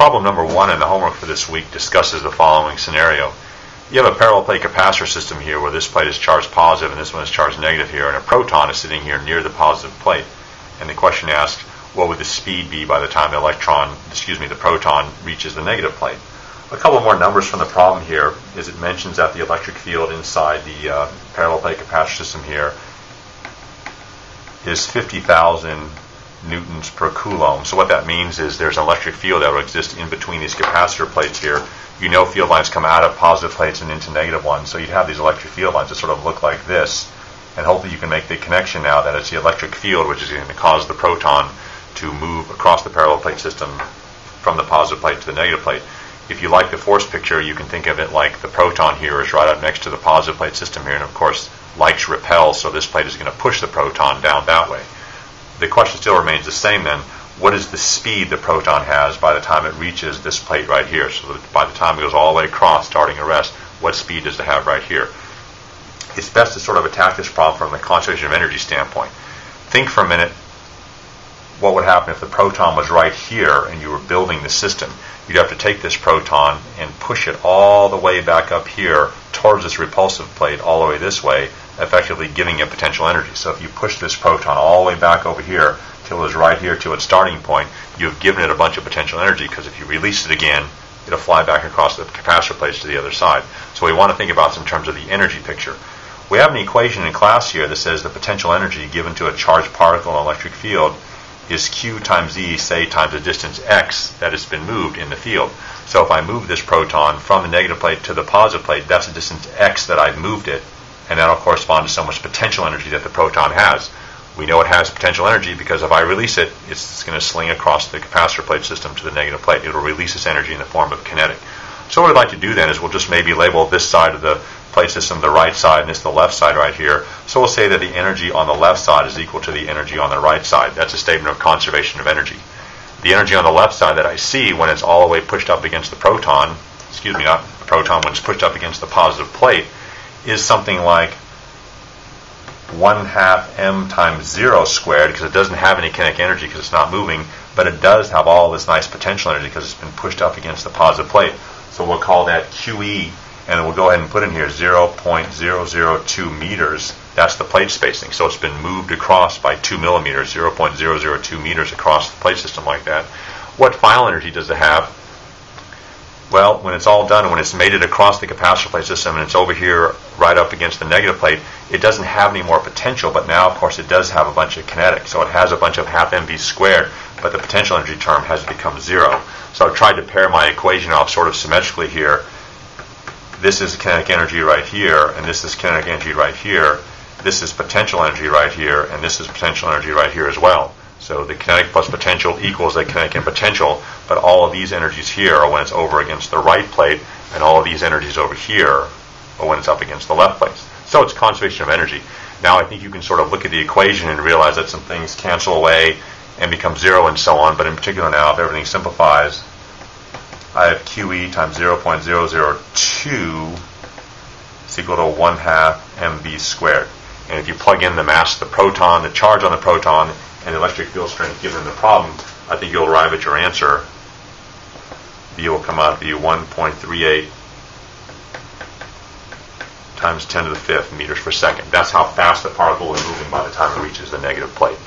Problem number 1 in the homework for this week discusses the following scenario. You have a parallel plate capacitor system here where this plate is charged positive and this one is charged negative here, and a proton is sitting here near the positive plate. And the question asks, what would the speed be by the time the proton reaches the negative plate? A couple more numbers from the problem here is it mentions that the electric field inside the parallel plate capacitor system here is 50,000 newtons per coulomb. So what that means is there's an electric field that will exist in between these capacitor plates here. You know field lines come out of positive plates and into negative ones, so you'd have these electric field lines that sort of look like this. And hopefully you can make the connection now that it's the electric field which is going to cause the proton to move across the parallel plate system from the positive plate to the negative plate. If you like the force picture, you can think of it like the proton here is right up next to the positive plate system here, and of course likes repel, so this plate is going to push the proton down that way. The question still remains the same then. What is the speed the proton has by the time it reaches this plate right here? So that by the time it goes all the way across, starting at rest, what speed does it have right here? It's best to sort of attack this problem from the conservation of energy standpoint. Think for a minute what would happen if the proton was right here and you were building the system. You'd have to take this proton and push it all the way back up here towards this repulsive plate all the way this way, effectively giving it potential energy. So if you push this proton all the way back over here till it's right here to its starting point, you've given it a bunch of potential energy, because if you release it again, it'll fly back across the capacitor plates to the other side. So we want to think about this in terms of the energy picture. We have an equation in class here that says the potential energy given to a charged particle in an electric field is Q times E, say, times the distance x that has been moved in the field. So if I move this proton from the negative plate to the positive plate, that's the distance x that I've moved it, and that'll correspond to so much potential energy that the proton has. We know it has potential energy because if I release it, it's going to sling across the capacitor plate system to the negative plate. It will release its energy in the form of kinetic. So what I'd like to do then is we'll just maybe label this side of the plate system the right side and this the left side right here. So we'll say that the energy on the left side is equal to the energy on the right side. That's a statement of conservation of energy. The energy on the left side that I see when it's all the way pushed up against the proton, not the proton, when it's pushed up against the positive plate, is something like 1/2 m times 0 squared, because it doesn't have any kinetic energy because it's not moving, but it does have all this nice potential energy because it's been pushed up against the positive plate. So we'll call that QE, and we'll go ahead and put in here 0.002 meters. That's the plate spacing. So it's been moved across by 2 millimeters, 0.002 meters across the plate system like that. What final energy does it have? Well, when it's all done, when it's made it across the capacitor plate system and it's over here right up against the negative plate, it doesn't have any more potential, but now, of course, it does have a bunch of kinetic. So it has a bunch of 1/2 mv squared, but the potential energy term has become 0. So I've tried to pair my equation off sort of symmetrically here. This is kinetic energy right here, and this is kinetic energy right here. This is potential energy right here, and this is potential energy right here as well. So the kinetic plus potential equals the kinetic and potential, but all of these energies here are when it's over against the right plate, and all of these energies over here are when it's up against the left plate. So it's conservation of energy. Now I think you can sort of look at the equation and realize that some things cancel away and become 0 and so on, but in particular now, if everything simplifies, I have QE times 0.002 is equal to 1/2 mv squared. And if you plug in the mass of the proton, the charge on the proton, and the electric field strength given the problem, I think you'll arrive at your answer. V will come out to be 1.38 times 10 to the 5th meters per second. That's how fast the particle is moving by the time it reaches the negative plate.